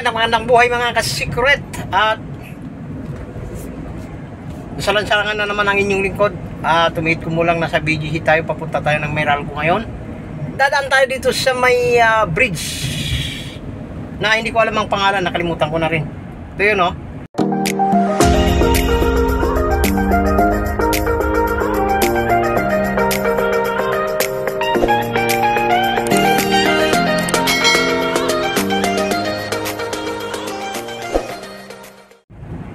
magandang buhay mga ka-secret. At salansalangan na naman ang inyong lingkod. Tumihit ko mo lang nasa BGC tayo. Papunta tayo ng Meralco ngayon. Dadaan tayo dito sa may bridge na hindi ko alam ang pangalan. Nakalimutan ko na rin. Ito yun, oh.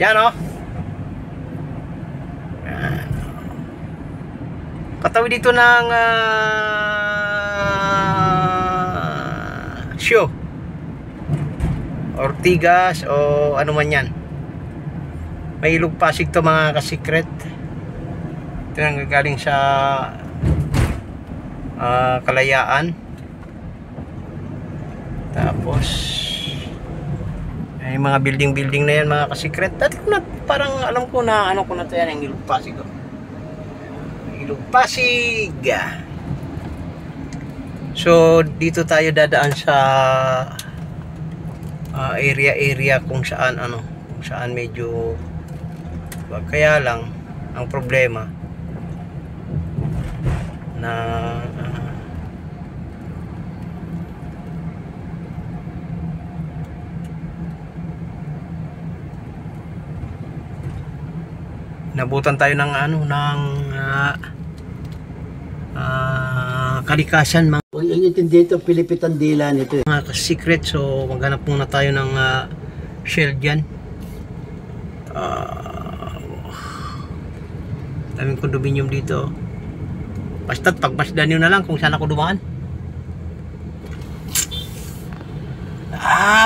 Yan, oh. Katawi dito ng show Ortigas o ano man yan. May Ilog Pasig to mga ka-secret. Ito yung galing sa Kalayaan. Tapos ay mga building na yan mga ka-secret. Dati ko na parang alam ko na ano ko na to yan, yung Ilog Pasig, oh. Ilog Pasig. So dito tayo dadaan sa area kung saan kung saan medyo kaya lang ang problema na nabutan tayo ng kalikasan mga Ang intindi ito, Pilipitan dila nito. Mga ka-secret. So maghanap muna tayo ng shell dyan. Daming condominium dito. Basta't pagmasdan nyo na lang kung saan ako dumaan.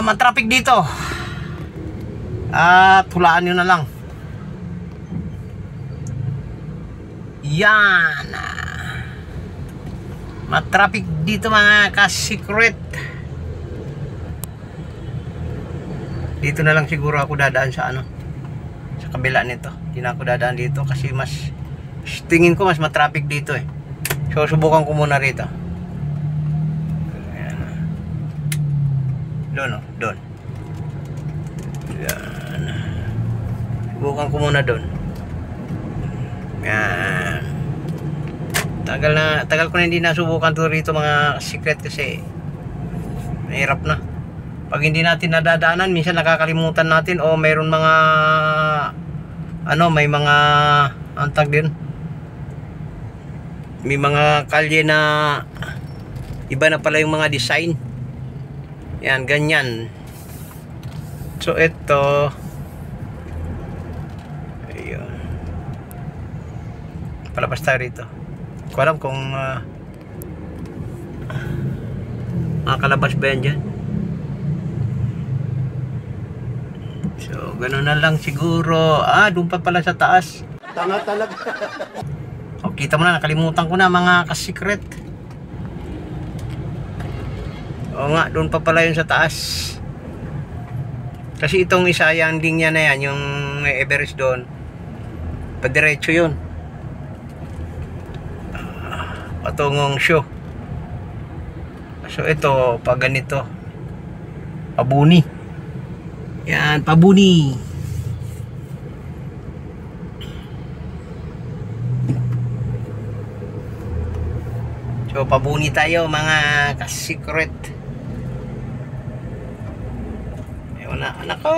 Matraffic dito. Hulaan nyo na lang. Yan. Matraffic dito mga ka-secret. Dito na lang siguro ako dadaan sa sa kabila nito. Hindi na ako dadaan dito kasi mas tingin ko mas matraffic dito eh. So subukan ko muna rito. Ayan. Doon, oh, doon. Yan. Subukan ko muna doon. Yan. Tagal ko na hindi nasubukan to rito mga secret kasi mahirap na. Pag hindi natin nadadaanan, minsan nakakalimutan natin o mayroon mga may mga antag din. May mga kalye na iba na pala yung mga design. Yan, ganyan. So ito ayun. Palabas tayo rito. Hindi ko alam kung makakalabas ba yan dyan. So gano'n na lang siguro. Doon pa pala sa taas. Tanga talaga. O, kita mo na, nakalimutan ko na mga ka-secret. O nga, doon pa pala yun sa taas. Kasi itong isa yung linya na yan, yung Everest doon, padiretso yun patungong show. So ito pag ganito Pabuni. Yan, Pabuni. So Pabuni tayo mga ka-secret. Ayun na, nako,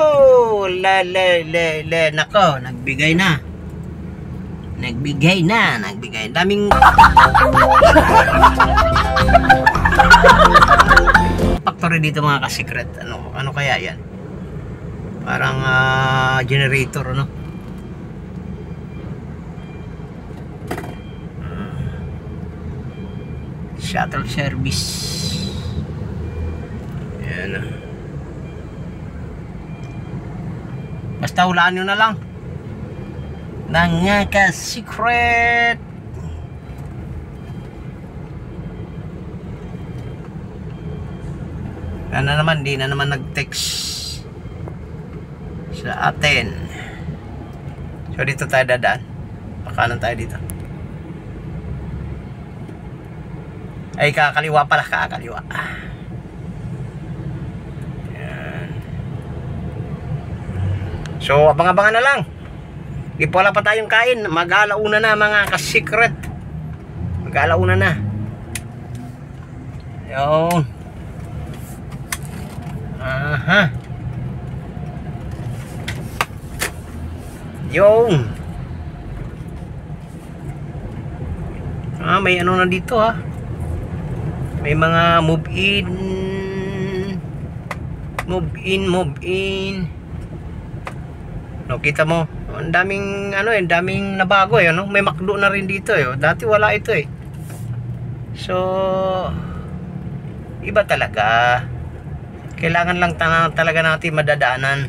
nako, nagbigay na. Daming factory dito mga ka-secret. Ano kaya yan? Parang generator, shuttle service. Yan. Basta hulaan nyo na lang mga ka-secret. Di na naman nag-text sa atin. So dito tayo dadaan. Pakanan tayo dito. Ay kakaliwa pala, kakaliwa. Yan. So abang-abangan na lang. Di pa wala pa tayong kain. Mag-alauna na mga ka-secret. Mag-alauna na. Yun. Aha. Yun. May ano na dito ha. May mga move in. No, kita mo, ang daming daming nabago no? May McDo na rin dito Dati wala ito So iba talaga. Kailangan lang talaga natin madadaanan.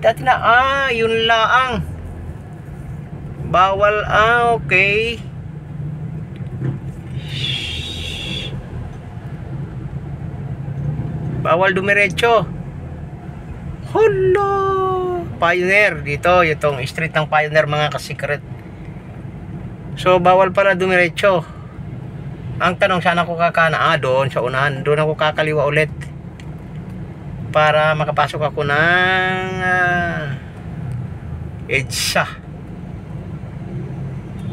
Dati na yun laang. Bawal okay. Bawal dumiretso. Hala! Pioneer dito, itong street ng Pioneer mga ka-secret. So bawal pala dumiretso. Ang tanong, saan ako kakana? Doon sa unahan. Doon ako kakaliwa ulit para makapasok ako ng EDSA.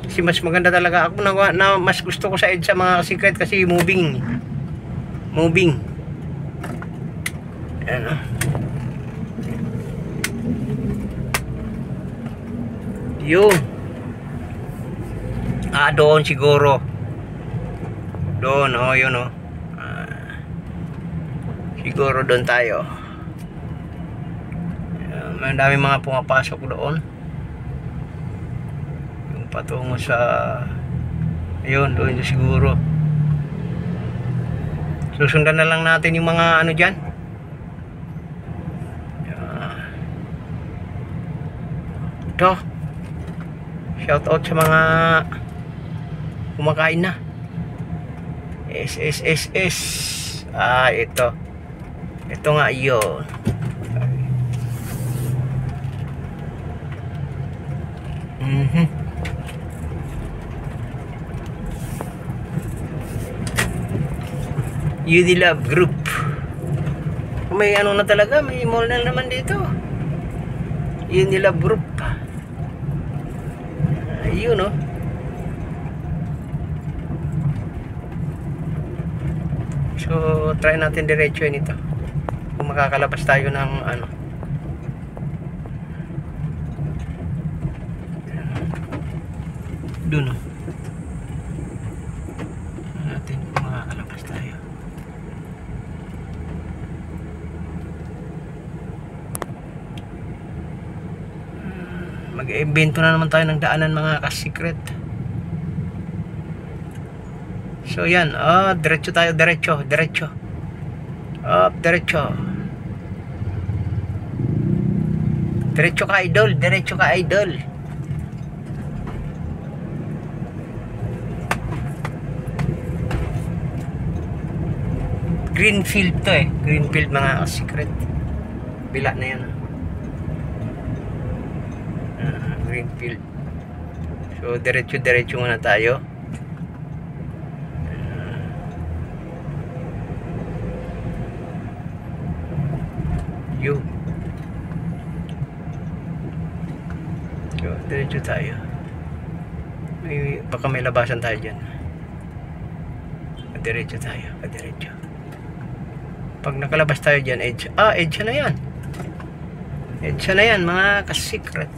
Kasi mas maganda talaga ako na mas gusto ko sa EDSA mga ka-secret kasi moving. Ayan yun. Doon siguro. Doon yun siguro doon tayo. May dami mga pumapasok doon. Yung patungo sa ayun, doon siguro. Susundan na lang natin yung mga dyan. Ito. Shout out sa mga kumakain na. SSSS. Ito nga yun. Unilab Group. May na talaga, may mall na naman dito. Unilab Group. Ayun So try natin diretso ito. Kung makakalabas tayo ng doon natin kung makakalabas tayo. Mag-iimbento na naman tayo ng daanan mga ka-secret. So yan, diretso tayo, diretso. Diretso ka idol, Greenfield to Greenfield mga ka-secret. Bila na yan. Greenfield. So diretso muna tayo. So diretso tayo. Baka may labasan tayo dyan. Diretso tayo. Pag nakalabas tayo dyan, EDSA na yan. EDSA na yan mga ka-secret.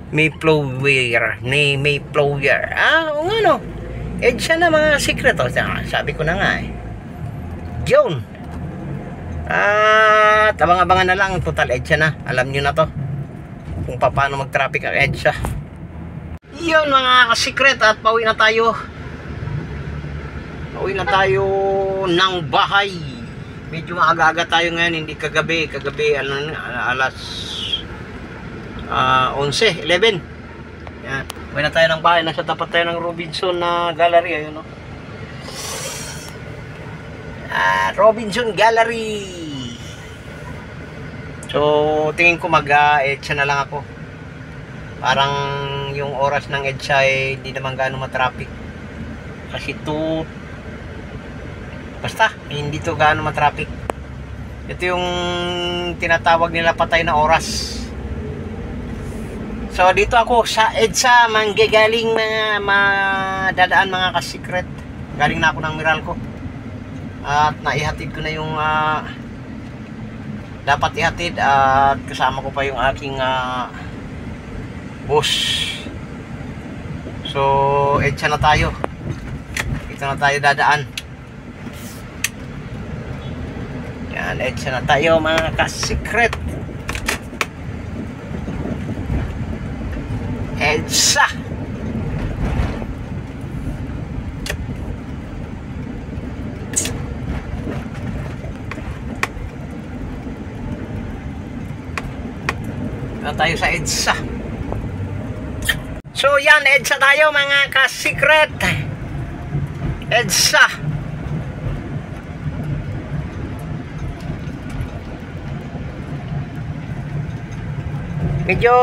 Mayflower. EDSA na mga secret. Sabi ko na nga Yun. Abang-abangan na lang. Total EDSA na. Alam nyo na to kung paano mag-traffic ang EDSA. Yun mga ka-secret. At pauwi na tayo. Ng bahay. Medyo maaga-aga tayo ngayon. Hindi kagabi alas 11, 11. Yan. Uwi na tayo ng bahay. Nasa tapat tayo ng Robinson na gallery. Ayun Robinson Gallery. So tingin ko mag-EDSA na lang ako. Parang yung oras ng EDSA hindi naman gaano matraffic. Kasi Basta hindi to gaano matraffic. Ito yung tinatawag nila patay na oras. So dito ako sa EDSA, manggagaling mga madadaan mga kasikret. Galing na ako ng Meralco. At naihatid ko na yung dapat ihatid, at kasama ko pa yung aking boss. So EDSA na tayo. Dito na tayo dadaan. Yan, EDSA na tayo mga kasikret. EDSA. Na tayo sa EDSA. So yan, EDSA tayo mga kasikret. EDSA. Medyo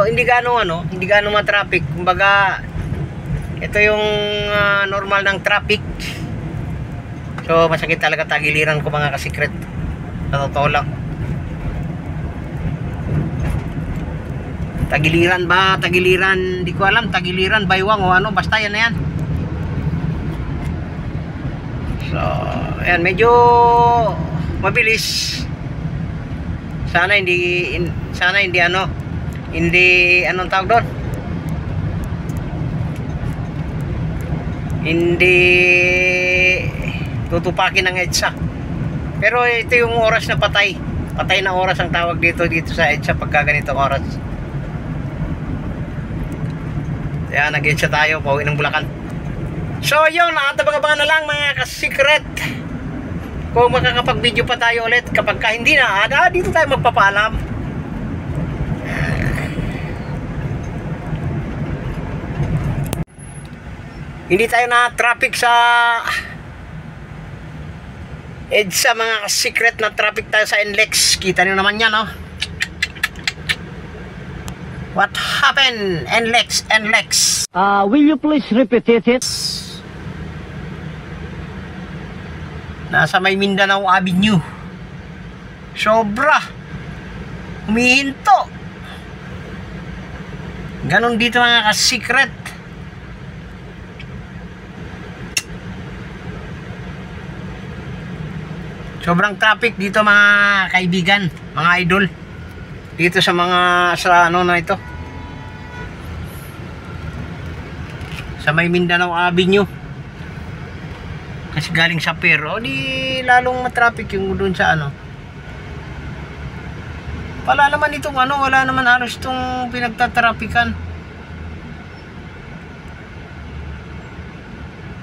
hindi gaano ma-traffic. Kumbaga ito yung normal ng traffic. So masakit talaga tagiliran ko mga kasikret. Sa totoo lang. Tagiliran ba? Tagiliran, di ko alam. Tagiliran, baywang o ano. Basta yan na yan. So, ayan. Medyo mabilis. Sana hindi anong tawag doon? Hindi tutupakin ng EDSA. Pero ito yung oras na patay. Patay na oras ang tawag dito sa EDSA pagka ganitong oras. Kaya nag-EDSA tayo, pauwi ng Bulacan. So yun, nakatabang-abangan na lang mga kasikret. Kung makakapag-video pa tayo ulit. Kapag ka hindi na, dito tayo magpapaalam. Hindi tayo na traffic sa EDSA mga kasikret. Na traffic tayo sa NLEX. Kita nyo naman yan, no? What happened? NLEX. Will you please repeat it? Nasa may Mindanao Avenue. Sobra. Humihinto. Ganon dito mga kasikret. Sobrang traffic dito mga kaibigan, mga idol. Dito sa ano na ito. Sa may Mindanao Avenue. Kasi galing sa pier, di lalong matraffic yung doon sa ano. Wala naman itong wala naman halos itong pinagtatrapikan.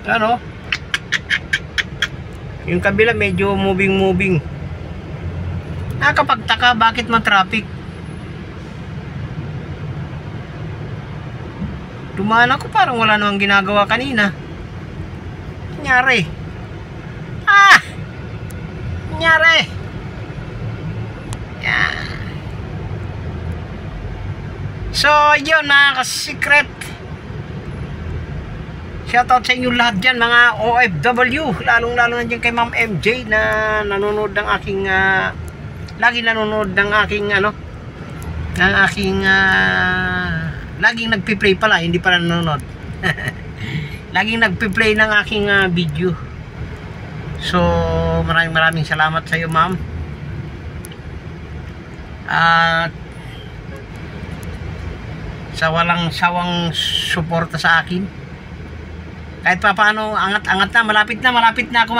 Ano? Yung kabila medyo moving. Nakapagtaka bakit matraffic. Dumaan ako parang wala namang ginagawa kanina. Nangyari. Nangyari. Yan. So yun mga kasikret. Shoutout sa inyo lahat dyan mga OFW. Lalong lalo na dyan kay Ma'am MJ na nanonood ng aking lagi nanonood ng aking laging nagpi-play pala, hindi pala nanonood. Laging nagpi-play ng aking video. So maraming salamat sa iyo ma'am. At sa walang sawang suporta sa akin. Kahit pa paano angat-angat na, malapit na ako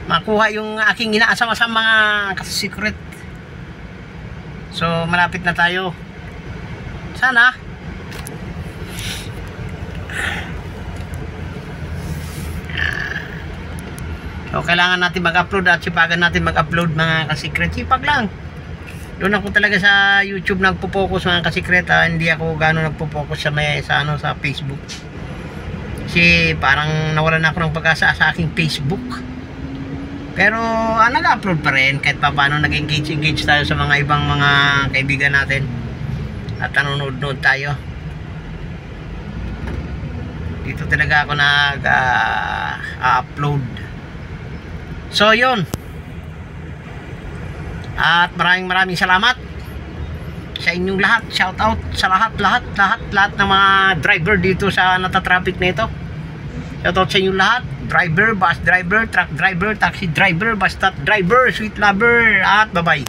makuha yung aking inaasam-asam mga kasikret. So malapit na tayo. Sana so kailangan natin mag-upload at sipagan natin mag-upload mga kasikret. Sipag lang. Doon ako talaga sa YouTube nagpo-focus mga kasikret. Hindi ako gano'n nagpo-focus sa Facebook. Kasi parang nawalan ako ng pag-asa sa aking Facebook. Pero nag-upload pa rin kahit pa paano nag-engage tayo sa mga ibang mga kaibigan natin. At nanonood tayo. Dito talaga ako upload. So yun, at maraming salamat sa inyong lahat. Shout out sa lahat ng mga driver dito sa natatraffic na ito. Shout out sa inyong lahat, driver, bus driver, truck driver, taxi driver, bus stop driver, sweet lover, at bye bye.